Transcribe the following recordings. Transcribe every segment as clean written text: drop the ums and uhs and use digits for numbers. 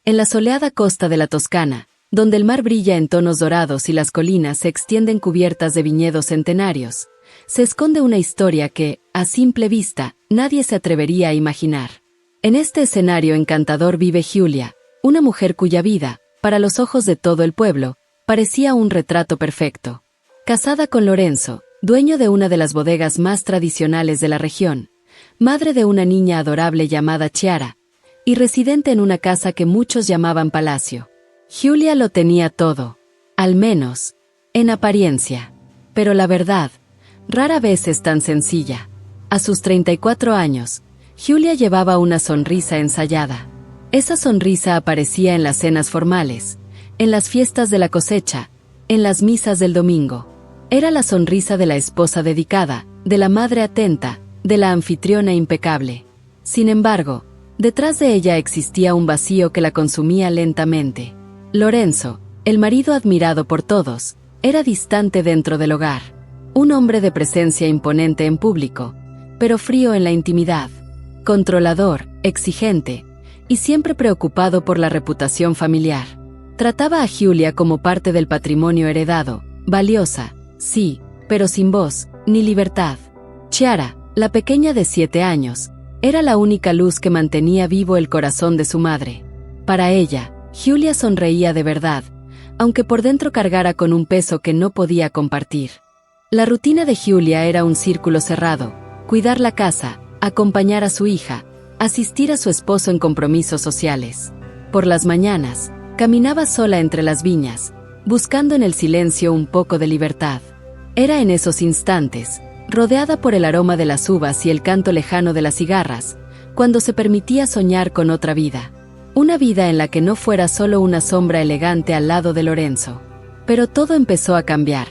En la soleada costa de la Toscana, donde el mar brilla en tonos dorados y las colinas se extienden cubiertas de viñedos centenarios, se esconde una historia que, a simple vista, nadie se atrevería a imaginar. En este escenario encantador vive Giulia, una mujer cuya vida, para los ojos de todo el pueblo, parecía un retrato perfecto. Casada con Lorenzo, dueño de una de las bodegas más tradicionales de la región, madre de una niña adorable llamada Chiara, y residente en una casa que muchos llamaban palacio. Giulia lo tenía todo, al menos, en apariencia. Pero la verdad, rara vez es tan sencilla. A sus 34 años, Giulia llevaba una sonrisa ensayada. Esa sonrisa aparecía en las cenas formales, en las fiestas de la cosecha, en las misas del domingo. Era la sonrisa de la esposa dedicada, de la madre atenta, de la anfitriona impecable. Sin embargo, detrás de ella existía un vacío que la consumía lentamente. Lorenzo, el marido admirado por todos, era distante dentro del hogar. Un hombre de presencia imponente en público, pero frío en la intimidad. Controlador, exigente, y siempre preocupado por la reputación familiar. Trataba a Giulia como parte del patrimonio heredado, valiosa, sí, pero sin voz, ni libertad. Chiara, la pequeña de 7 años, era la única luz que mantenía vivo el corazón de su madre. Para ella, Giulia sonreía de verdad, aunque por dentro cargara con un peso que no podía compartir. La rutina de Giulia era un círculo cerrado: cuidar la casa, acompañar a su hija, asistir a su esposo en compromisos sociales. Por las mañanas, caminaba sola entre las viñas, buscando en el silencio un poco de libertad. Era en esos instantes, rodeada por el aroma de las uvas y el canto lejano de las cigarras, cuando se permitía soñar con otra vida. Una vida en la que no fuera solo una sombra elegante al lado de Lorenzo. Pero todo empezó a cambiar.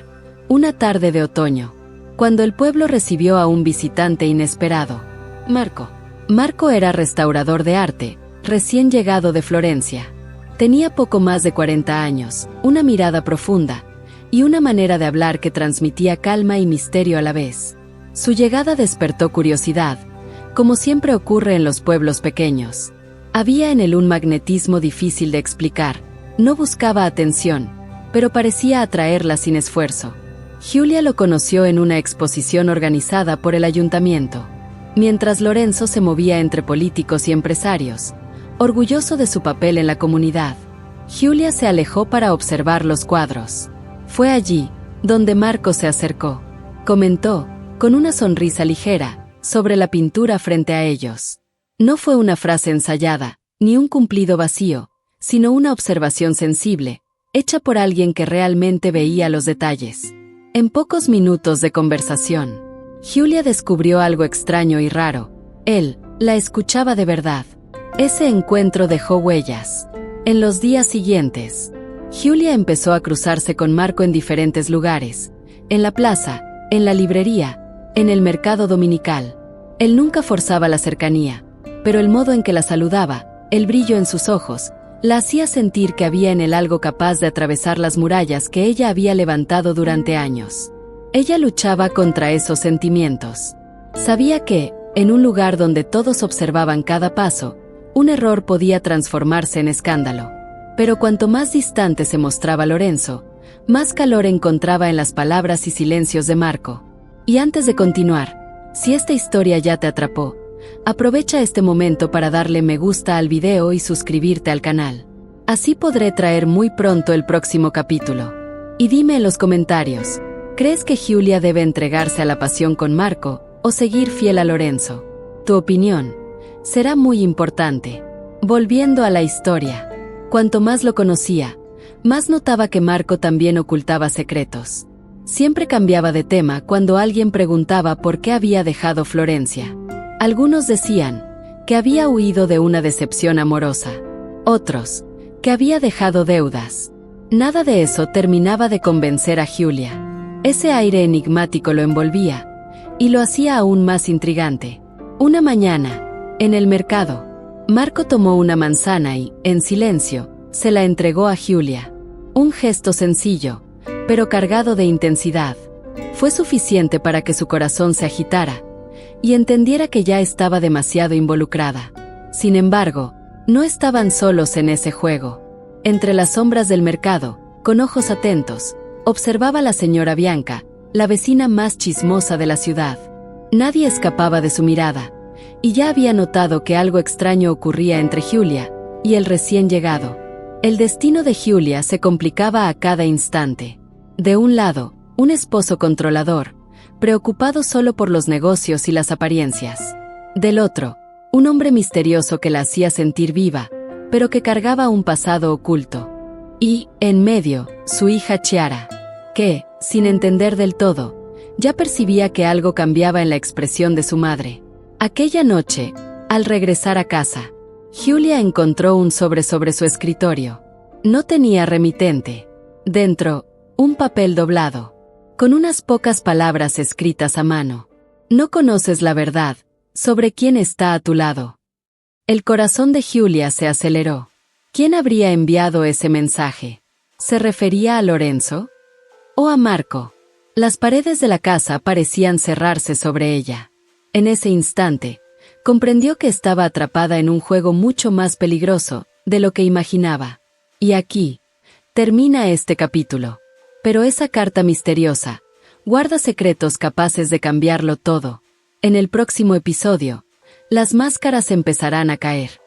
Una tarde de otoño, cuando el pueblo recibió a un visitante inesperado. Marco. Marco era restaurador de arte, recién llegado de Florencia. Tenía poco más de 40 años, una mirada profunda, y una manera de hablar que transmitía calma y misterio a la vez. Su llegada despertó curiosidad, como siempre ocurre en los pueblos pequeños. Había en él un magnetismo difícil de explicar. No buscaba atención, pero parecía atraerla sin esfuerzo. Giulia lo conoció en una exposición organizada por el ayuntamiento. Mientras Lorenzo se movía entre políticos y empresarios, orgulloso de su papel en la comunidad, Giulia se alejó para observar los cuadros. Fue allí donde Marco se acercó. Comentó, con una sonrisa ligera, sobre la pintura frente a ellos. No fue una frase ensayada, ni un cumplido vacío, sino una observación sensible, hecha por alguien que realmente veía los detalles. En pocos minutos de conversación, Giulia descubrió algo extraño y raro. Él la escuchaba de verdad. Ese encuentro dejó huellas. En los días siguientes, Giulia empezó a cruzarse con Marco en diferentes lugares, en la plaza, en la librería, en el mercado dominical. Él nunca forzaba la cercanía, pero el modo en que la saludaba, el brillo en sus ojos, la hacía sentir que había en él algo capaz de atravesar las murallas que ella había levantado durante años. Ella luchaba contra esos sentimientos. Sabía que, en un lugar donde todos observaban cada paso, un error podía transformarse en escándalo. Pero cuanto más distante se mostraba Lorenzo, más calor encontraba en las palabras y silencios de Marco. Y antes de continuar, si esta historia ya te atrapó, aprovecha este momento para darle me gusta al video y suscribirte al canal. Así podré traer muy pronto el próximo capítulo. Y dime en los comentarios, ¿crees que Giulia debe entregarse a la pasión con Marco o seguir fiel a Lorenzo? Tu opinión será muy importante. Volviendo a la historia, cuanto más lo conocía, más notaba que Marco también ocultaba secretos. Siempre cambiaba de tema cuando alguien preguntaba por qué había dejado Florencia. Algunos decían que había huido de una decepción amorosa. Otros, que había dejado deudas. Nada de eso terminaba de convencer a Giulia. Ese aire enigmático lo envolvía, y lo hacía aún más intrigante. Una mañana, en el mercado, Marco tomó una manzana y, en silencio, se la entregó a Giulia. Un gesto sencillo, pero cargado de intensidad. Fue suficiente para que su corazón se agitara, y entendiera que ya estaba demasiado involucrada. Sin embargo, No estaban solos en ese juego. Entre las sombras del mercado, con ojos atentos, observaba la señora Bianca, la vecina más chismosa de la ciudad. Nadie escapaba de su mirada, y ya había notado que algo extraño ocurría entre Giulia y el recién llegado. El destino de Giulia se complicaba a cada instante. De un lado, un esposo controlador, preocupado solo por los negocios y las apariencias. Del otro, un hombre misterioso que la hacía sentir viva, pero que cargaba un pasado oculto. Y, en medio, su hija Chiara, que, sin entender del todo, ya percibía que algo cambiaba en la expresión de su madre. Aquella noche, al regresar a casa, Giulia encontró un sobre su escritorio. No tenía remitente. Dentro, un papel doblado, con unas pocas palabras escritas a mano. No conoces la verdad sobre quién está a tu lado. El corazón de Giulia se aceleró. ¿Quién habría enviado ese mensaje? ¿Se refería a Lorenzo? ¿O a Marco? Las paredes de la casa parecían cerrarse sobre ella. En ese instante, comprendió que estaba atrapada en un juego mucho más peligroso de lo que imaginaba. Y aquí termina este capítulo. Pero esa carta misteriosa guarda secretos capaces de cambiarlo todo. En el próximo episodio, las máscaras empezarán a caer.